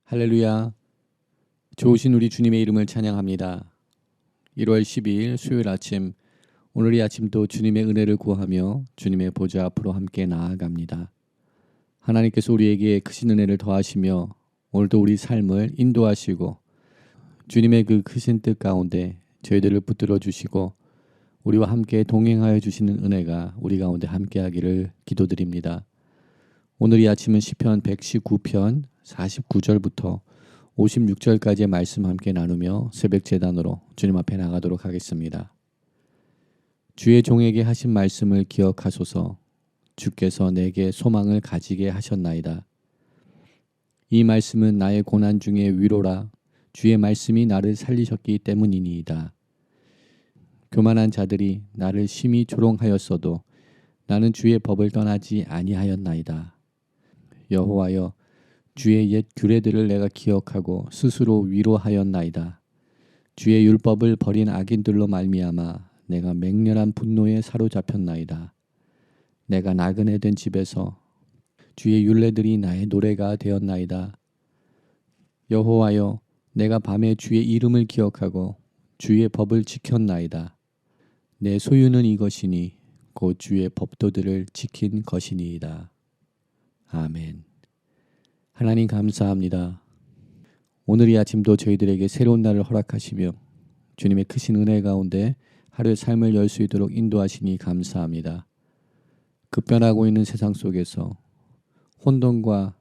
할렐루야. 좋으신 우리 주님의 이름을 찬양합니다. 1월 12일 수요일 아침, 오늘 이 아침도 주님의 은혜를 구하며 주님의 보좌 앞으로 함께 나아갑니다. 하나님께서 우리에게 크신 은혜를 더하시며 오늘도 우리 삶을 인도하시고 주님의 그 크신 뜻 가운데 저희들을 붙들어 주시고 우리와 함께 동행하여 주시는 은혜가 우리 가운데 함께하기를 기도드립니다. 오늘 이 아침은 시편 119편 49절부터 56절까지의 말씀 함께 나누며 새벽 제단으로 주님 앞에 나가도록 하겠습니다. 주의 종에게 하신 말씀을 기억하소서. 주께서 내게 소망을 가지게 하셨나이다. 이 말씀은 나의 고난 중에 위로라. 주의 말씀이 나를 살리셨기 때문이니이다. 교만한 자들이 나를 심히 조롱하였어도 나는 주의 법을 떠나지 아니하였나이다. 여호와여, 주의 옛 규례들을 내가 기억하고 스스로 위로하였나이다. 주의 율법을 버린 악인들로 말미암아 내가 맹렬한 분노에 사로잡혔나이다. 내가 나그네 된 집에서 주의 율례들이 나의 노래가 되었나이다. 여호와여, 내가 밤에 주의 이름을 기억하고 주의 법을 지켰나이다. 내 소유는 이것이니 곧 주의 법도들을 지킨 것이니이다. 아멘. 하나님 감사합니다. 오늘 이 아침도 저희들에게 새로운 날을 허락하시며 주님의 크신 은혜 가운데 하루의 삶을 열 수 있도록 인도하시니 감사합니다. 급변하고 있는 세상 속에서 혼돈과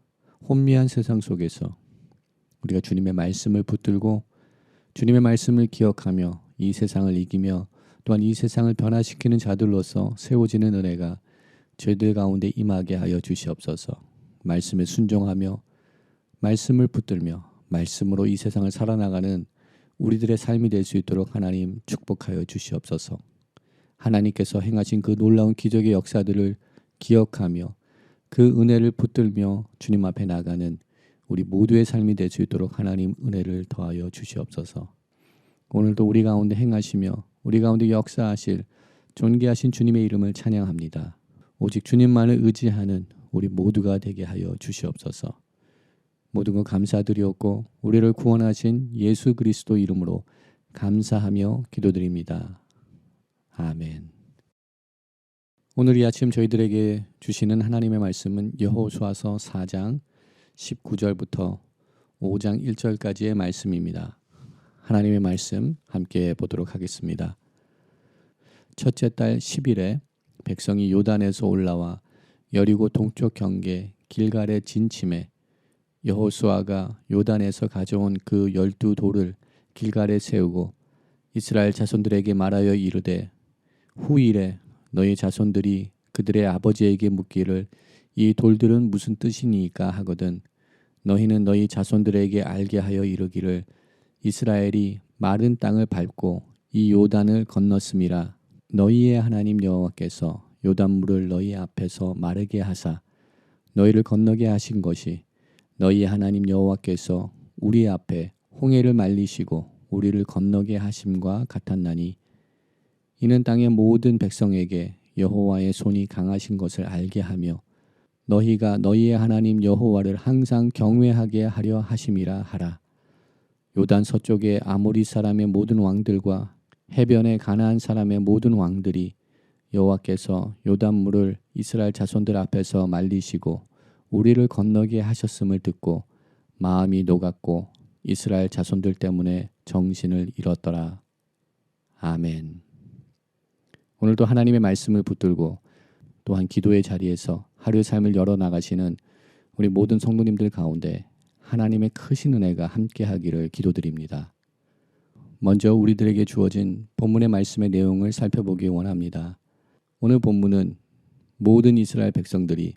혼미한 세상 속에서 우리가 주님의 말씀을 붙들고 주님의 말씀을 기억하며 이 세상을 이기며 또한 이 세상을 변화시키는 자들로서 세워지는 은혜가 저희들 가운데 임하게 하여 주시옵소서. 말씀에 순종하며 말씀을 붙들며 말씀으로 이 세상을 살아나가는 우리들의 삶이 될 수 있도록 하나님 축복하여 주시옵소서. 하나님께서 행하신 그 놀라운 기적의 역사들을 기억하며 그 은혜를 붙들며 주님 앞에 나가는 우리 모두의 삶이 될 수 있도록 하나님 은혜를 더하여 주시옵소서. 오늘도 우리 가운데 행하시며 우리 가운데 역사하실 존귀하신 주님의 이름을 찬양합니다. 오직 주님만을 의지하는 우리 모두가 되게 하여 주시옵소서. 모든 것 감사드리옵고 우리를 구원하신 예수 그리스도 이름으로 감사하며 기도드립니다. 아멘. 오늘 이 아침 저희들에게 주시는 하나님의 말씀은 여호수아서 4장 19절부터 5장 1절까지의 말씀입니다. 하나님의 말씀 함께 보도록 하겠습니다. 첫째 달 10일에 백성이 요단에서 올라와 여리고 동쪽 경계 길갈에 진침해 여호수아가 요단에서 가져온 그 12돌을 길갈에 세우고 이스라엘 자손들에게 말하여 이르되 후일에 너희 자손들이 그들의 아버지에게 묻기를 이 돌들은 무슨 뜻이니까 하거든 너희는 너희 자손들에게 알게 하여 이르기를 이스라엘이 마른 땅을 밟고 이 요단을 건넜음이라. 너희의 하나님 여호와께서 요단물을 너희 앞에서 마르게 하사 너희를 건너게 하신 것이 너희 하나님 여호와께서 우리 앞에 홍해를 말리시고 우리를 건너게 하심과 같았나니 이는 땅의 모든 백성에게 여호와의 손이 강하신 것을 알게 하며 너희가 너희의 하나님 여호와를 항상 경외하게 하려 하심이라 하라. 요단 서쪽의 아모리 사람의 모든 왕들과 해변의 가나안 사람의 모든 왕들이 여호와께서 요단물을 이스라엘 자손들 앞에서 말리시고 우리를 건너게 하셨음을 듣고 마음이 녹았고 이스라엘 자손들 때문에 정신을 잃었더라. 아멘. 오늘도 하나님의 말씀을 붙들고 또한 기도의 자리에서 하루의 삶을 열어나가시는 우리 모든 성도님들 가운데 하나님의 크신 은혜가 함께하기를 기도드립니다. 먼저 우리들에게 주어진 본문의 말씀의 내용을 살펴보기 원합니다. 오늘 본문은 모든 이스라엘 백성들이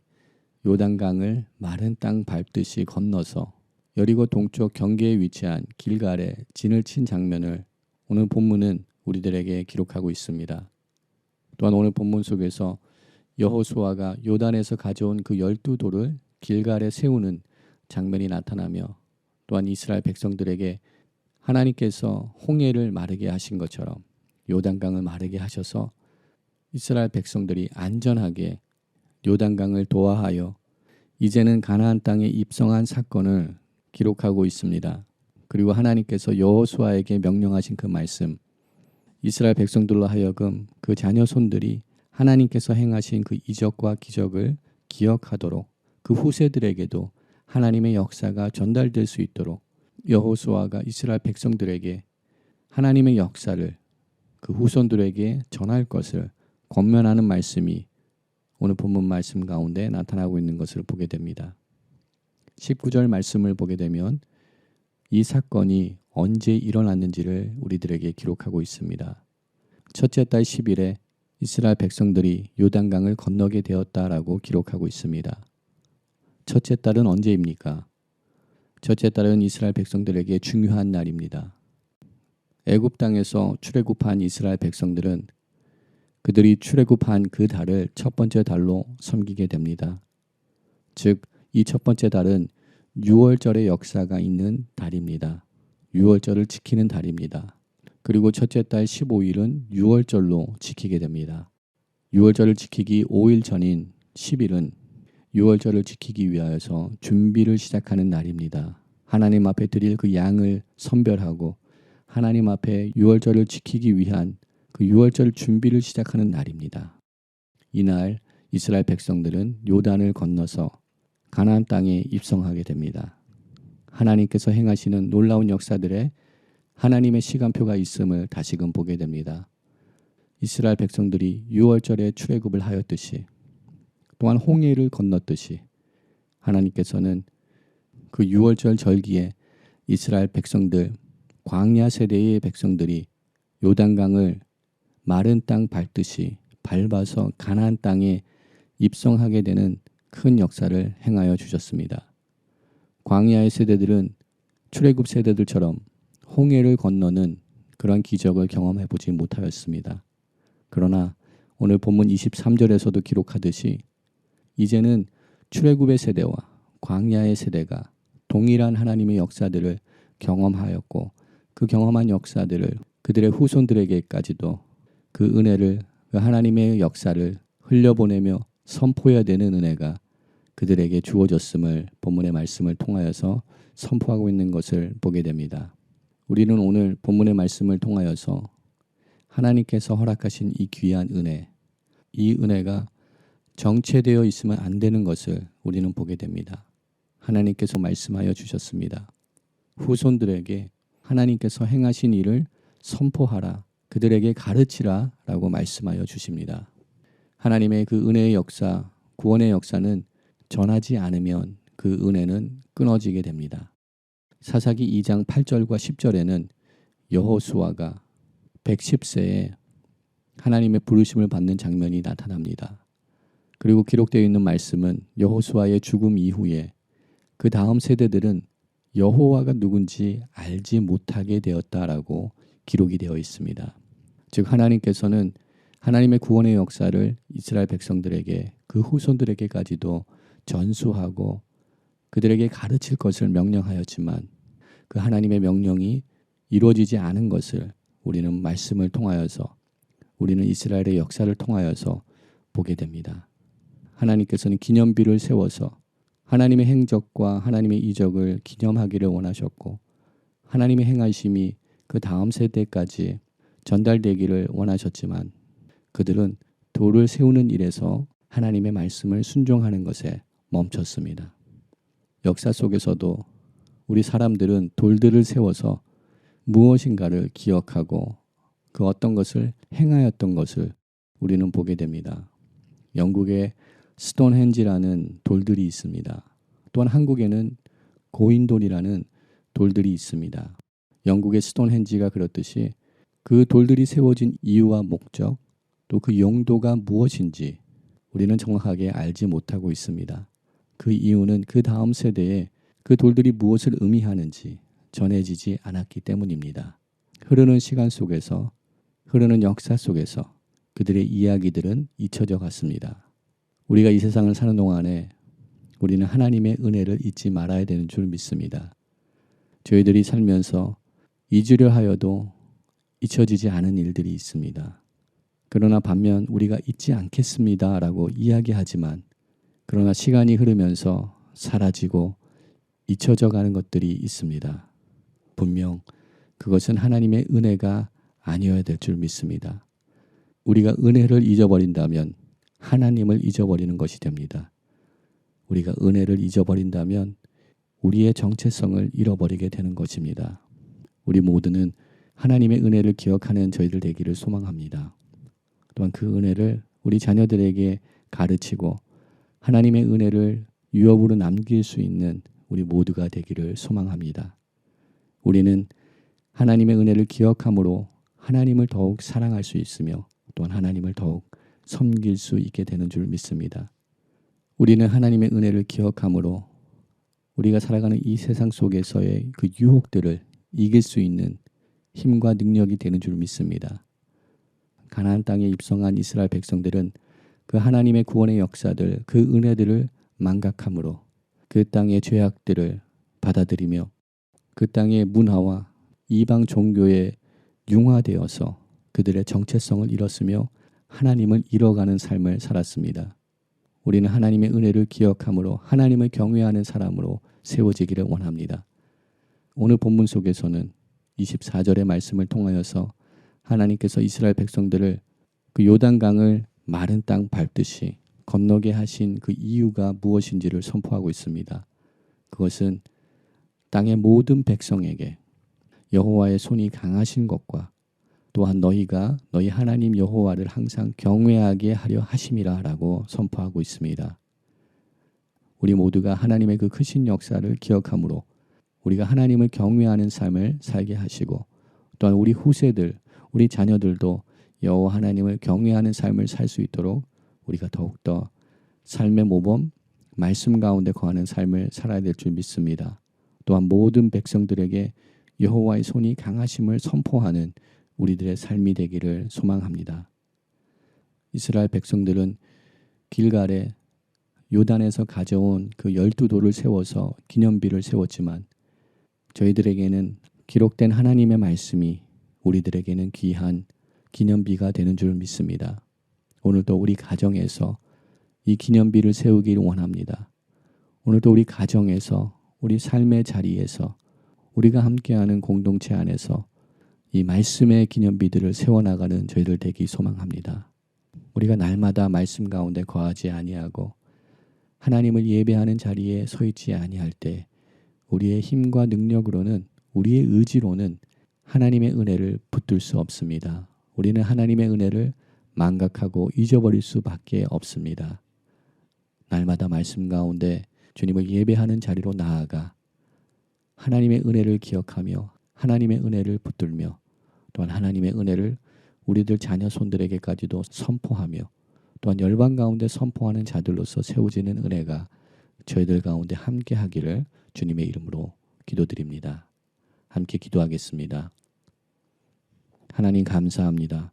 요단강을 마른 땅 밟듯이 건너서 여리고 동쪽 경계에 위치한 길갈에 진을 친 장면을 오늘 본문은 우리들에게 기록하고 있습니다. 또한 오늘 본문 속에서 여호수아가 요단에서 가져온 그 12돌을 길갈에 세우는 장면이 나타나며 또한 이스라엘 백성들에게 하나님께서 홍해를 마르게 하신 것처럼 요단강을 마르게 하셔서 이스라엘 백성들이 안전하게 요단강을 도하하여 이제는 가나안 땅에 입성한 사건을 기록하고 있습니다. 그리고 하나님께서 여호수아에게 명령하신 그 말씀, 이스라엘 백성들로 하여금 그 자녀 손들이 하나님께서 행하신 그 이적과 기적을 기억하도록 그 후세들에게도 하나님의 역사가 전달될 수 있도록 여호수아가 이스라엘 백성들에게 하나님의 역사를 그 후손들에게 전할 것을 권면하는 말씀이 오늘 본문 말씀 가운데 나타나고 있는 것을 보게 됩니다. 19절 말씀을 보게 되면 이 사건이 언제 일어났는지를 우리들에게 기록하고 있습니다. 첫째 달 10일에 이스라엘 백성들이 요단강을 건너게 되었다라고 기록하고 있습니다. 첫째 달은 언제입니까? 첫째 달은 이스라엘 백성들에게 중요한 날입니다. 애굽 땅에서 출애굽한 이스라엘 백성들은 그들이 출애굽한 그 달을 첫 번째 달로 섬기게 됩니다. 즉, 이 첫 번째 달은 유월절의 역사가 있는 달입니다. 유월절을 지키는 달입니다. 그리고 첫째 달 15일은 유월절로 지키게 됩니다. 유월절을 지키기 5일 전인 10일은 유월절을 지키기 위하여서 준비를 시작하는 날입니다. 하나님 앞에 드릴 그 양을 선별하고 하나님 앞에 유월절을 지키기 위한 그 유월절 준비를 시작하는 날입니다. 이날 이스라엘 백성들은 요단을 건너서 가나안 땅에 입성하게 됩니다. 하나님께서 행하시는 놀라운 역사들에 하나님의 시간표가 있음을 다시금 보게 됩니다. 이스라엘 백성들이 유월절에 출애굽을 하였듯이 또한 홍해를 건넜듯이 하나님께서는 그 유월절 절기에 이스라엘 백성들, 광야 세대의 백성들이 요단강을 마른 땅 밟듯이 밟아서 가나안 땅에 입성하게 되는 큰 역사를 행하여 주셨습니다. 광야의 세대들은 출애굽 세대들처럼 홍해를 건너는 그러한 기적을 경험해 보지 못하였습니다. 그러나 오늘 본문 23절에서도 기록하듯이 이제는 출애굽의 세대와 광야의 세대가 동일한 하나님의 역사들을 경험하였고 그 경험한 역사들을 그들의 후손들에게까지도 그 은혜를, 그 하나님의 역사를 흘려보내며 선포해야 되는 은혜가 그들에게 주어졌음을 본문의 말씀을 통하여서 선포하고 있는 것을 보게 됩니다. 우리는 오늘 본문의 말씀을 통하여서 하나님께서 허락하신 이 귀한 은혜, 이 은혜가 정체되어 있으면 안 되는 것을 우리는 보게 됩니다. 하나님께서 말씀하여 주셨습니다. 후손들에게 하나님께서 행하신 일을 선포하라, 그들에게 가르치라 라고 말씀하여 주십니다. 하나님의 그 은혜의 역사, 구원의 역사는 전하지 않으면 그 은혜는 끊어지게 됩니다. 사사기 2장 8절과 10절에는 여호수아가 110세에 하나님의 부르심을 받는 장면이 나타납니다. 그리고 기록되어 있는 말씀은 여호수아의 죽음 이후에 그 다음 세대들은 여호와가 누군지 알지 못하게 되었다라고 기록이 되어 있습니다. 즉 하나님께서는 하나님의 구원의 역사를 이스라엘 백성들에게 그 후손들에게까지도 전수하고 그들에게 가르칠 것을 명령하였지만 그 하나님의 명령이 이루어지지 않은 것을 우리는 말씀을 통하여서, 우리는 이스라엘의 역사를 통하여서 보게 됩니다. 하나님께서는 기념비를 세워서 하나님의 행적과 하나님의 이적을 기념하기를 원하셨고 하나님의 행하심이 그 다음 세대까지 전달되기를 원하셨지만 그들은 돌을 세우는 일에서 하나님의 말씀을 순종하는 것에 멈췄습니다. 역사 속에서도 우리 사람들은 돌들을 세워서 무엇인가를 기억하고 그 어떤 것을 행하였던 것을 우리는 보게 됩니다. 영국에 스톤헨지라는 돌들이 있습니다. 또한 한국에는 고인돌이라는 돌들이 있습니다. 영국의 스톤헨지가 그렇듯이 그 돌들이 세워진 이유와 목적, 또 그 용도가 무엇인지 우리는 정확하게 알지 못하고 있습니다. 그 이유는 그 다음 세대에 그 돌들이 무엇을 의미하는지 전해지지 않았기 때문입니다. 흐르는 시간 속에서, 흐르는 역사 속에서 그들의 이야기들은 잊혀져 갔습니다. 우리가 이 세상을 사는 동안에 우리는 하나님의 은혜를 잊지 말아야 되는 줄 믿습니다. 저희들이 살면서 잊으려 하여도 잊혀지지 않은 일들이 있습니다. 그러나 반면 우리가 잊지 않겠습니다라고 이야기하지만 그러나 시간이 흐르면서 사라지고 잊혀져 가는 것들이 있습니다. 분명 그것은 하나님의 은혜가 아니어야 될 줄 믿습니다. 우리가 은혜를 잊어버린다면 하나님을 잊어버리는 것이 됩니다. 우리가 은혜를 잊어버린다면 우리의 정체성을 잃어버리게 되는 것입니다. 우리 모두는 하나님의 은혜를 기억하는 저희들 되기를 소망합니다. 또한 그 은혜를 우리 자녀들에게 가르치고 하나님의 은혜를 유업으로 남길 수 있는 우리 모두가 되기를 소망합니다. 우리는 하나님의 은혜를 기억함으로 하나님을 더욱 사랑할 수 있으며 또한 하나님을 더욱 섬길 수 있게 되는 줄 믿습니다. 우리는 하나님의 은혜를 기억함으로 우리가 살아가는 이 세상 속에서의 그 유혹들을 이길 수 있는 힘과 능력이 되는 줄 믿습니다. 가나안 땅에 입성한 이스라엘 백성들은 그 하나님의 구원의 역사들, 그 은혜들을 망각함으로 그 땅의 죄악들을 받아들이며 그 땅의 문화와 이방 종교에 융화되어서 그들의 정체성을 잃었으며 하나님을 잃어가는 삶을 살았습니다. 우리는 하나님의 은혜를 기억함으로 하나님을 경외하는 사람으로 세워지기를 원합니다. 오늘 본문 속에서는 24절의 말씀을 통하여서 하나님께서 이스라엘 백성들을 그 요단강을 마른 땅 밟듯이 건너게 하신 그 이유가 무엇인지를 선포하고 있습니다. 그것은 땅의 모든 백성에게 여호와의 손이 강하신 것과 또한 너희가 너희 하나님 여호와를 항상 경외하게 하려 하심이라 라고 선포하고 있습니다. 우리 모두가 하나님의 그 크신 역사를 기억함으로 우리가 하나님을 경외하는 삶을 살게 하시고 또한 우리 후세들, 우리 자녀들도 여호와 하나님을 경외하는 삶을 살 수 있도록 우리가 더욱더 삶의 모범, 말씀 가운데 거하는 삶을 살아야 될 줄 믿습니다. 또한 모든 백성들에게 여호와의 손이 강하심을 선포하는 우리들의 삶이 되기를 소망합니다. 이스라엘 백성들은 길갈에 요단에서 가져온 그 12돌을 세워서 기념비를 세웠지만 저희들에게는 기록된 하나님의 말씀이 우리들에게는 귀한 기념비가 되는 줄 믿습니다. 오늘도 우리 가정에서 이 기념비를 세우기를 원합니다. 오늘도 우리 가정에서 우리 삶의 자리에서 우리가 함께하는 공동체 안에서 이 말씀의 기념비들을 세워나가는 저희들 되기 소망합니다. 우리가 날마다 말씀 가운데 거하지 아니하고 하나님을 예배하는 자리에 서 있지 아니할 때 우리의 힘과 능력으로는 우리의 의지로는 하나님의 은혜를 붙들 수 없습니다. 우리는 하나님의 은혜를 망각하고 잊어버릴 수밖에 없습니다. 날마다 말씀 가운데 주님을 예배하는 자리로 나아가 하나님의 은혜를 기억하며 하나님의 은혜를 붙들며 또한 하나님의 은혜를 우리들 자녀 손들에게까지도 선포하며 또한 열방 가운데 선포하는 자들로서 세워지는 은혜가 저희들 가운데 함께 하기를 주님의 이름으로 기도드립니다. 함께 기도하겠습니다. 하나님 감사합니다.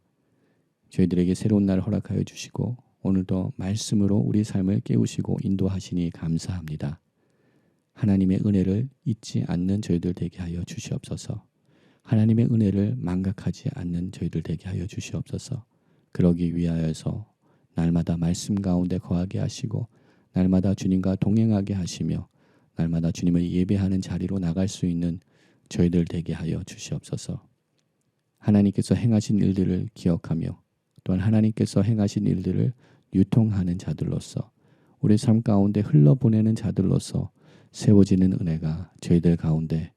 저희들에게 새로운 날 허락하여 주시고 오늘도 말씀으로 우리 삶을 깨우시고 인도하시니 감사합니다. 하나님의 은혜를 잊지 않는 저희들 되게 하여 주시옵소서. 하나님의 은혜를 망각하지 않는 저희들 되게 하여 주시옵소서. 그러기 위하여서 날마다 말씀 가운데 거하게 하시고 날마다 주님과 동행하게 하시며 날마다 주님을 예배하는 자리로 나갈 수 있는 저희들 되게 하여 주시옵소서. 하나님께서 행하신 일들을 기억하며 또한 하나님께서 행하신 일들을 유통하는 자들로서 우리 삶 가운데 흘러보내는 자들로서 세워지는 은혜가 저희들 가운데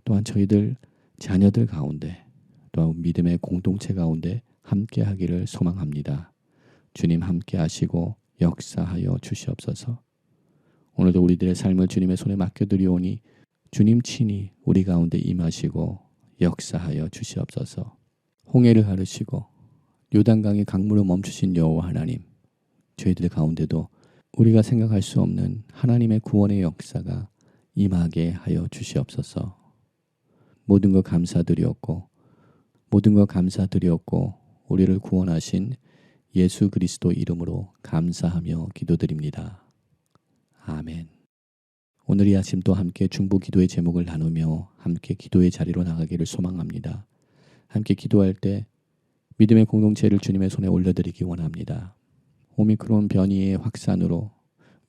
또한 저희들 자녀들 가운데 또한 믿음의 공동체 가운데 함께 하기를 소망합니다. 주님 함께 하시고 역사하여 주시옵소서. 오늘도 우리들의 삶을 주님의 손에 맡겨드리오니 주님 친히 우리 가운데 임하시고 역사하여 주시옵소서. 홍해를 가르시고 요단강의 강물을 멈추신 여호와 하나님, 저희들 가운데도 우리가 생각할 수 없는 하나님의 구원의 역사가 임하게 하여 주시옵소서. 모든 것 감사드리옵고 우리를 구원하신 예수 그리스도 이름으로 감사하며 기도드립니다. 아멘. 오늘 이 아침도 함께 중보 기도의 제목을 나누며 함께 기도의 자리로 나가기를 소망합니다. 함께 기도할 때 믿음의 공동체를 주님의 손에 올려드리기 원합니다. 오미크론 변이의 확산으로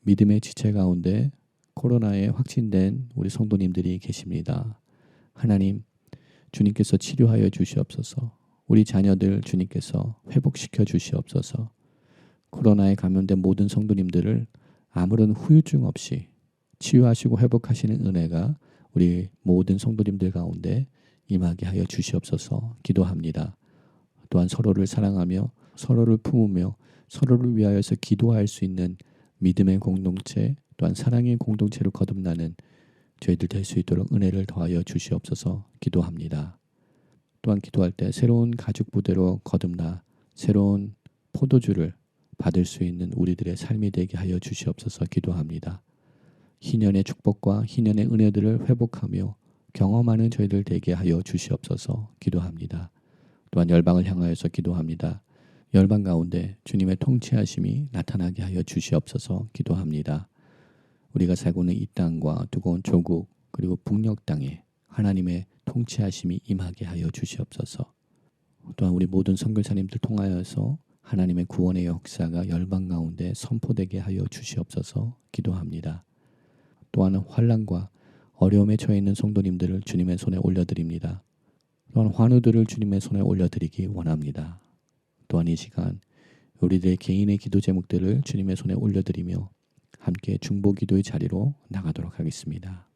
믿음의 지체 가운데 코로나에 확진된 우리 성도님들이 계십니다. 하나님, 주님께서 치료하여 주시옵소서. 우리 자녀들 주님께서 회복시켜 주시옵소서. 코로나에 감염된 모든 성도님들을 아무런 후유증 없이 치유하시고 회복하시는 은혜가 우리 모든 성도님들 가운데 임하게 하여 주시옵소서 기도합니다. 또한 서로를 사랑하며 서로를 품으며 서로를 위하여서 기도할 수 있는 믿음의 공동체, 또한 사랑의 공동체로 거듭나는 저희들 될 수 있도록 은혜를 더하여 주시옵소서 기도합니다. 또한 기도할 때 새로운 가죽 부대로 거듭나 새로운 포도주를 받을 수 있는 우리들의 삶이 되게 하여 주시옵소서 기도합니다. 희년의 축복과 희년의 은혜들을 회복하며 경험하는 저희들 되게 하여 주시옵소서 기도합니다. 또한 열방을 향하여서 기도합니다. 열방 가운데 주님의 통치하심이 나타나게 하여 주시옵소서 기도합니다. 우리가 살고 있는 이 땅과 두고 온 조국 그리고 북녘 땅에 하나님의 통치하심이 임하게 하여 주시옵소서. 또한 우리 모든 선교사님들 통하여서 하나님의 구원의 역사가 열방 가운데 선포되게 하여 주시옵소서 기도합니다. 또한 환난과 어려움에 처해 있는 성도님들을 주님의 손에 올려드립니다. 또한 환우들을 주님의 손에 올려드리기 원합니다. 또한 이 시간 우리들의 개인의 기도 제목들을 주님의 손에 올려드리며 함께 중보기도의 자리로 나가도록 하겠습니다.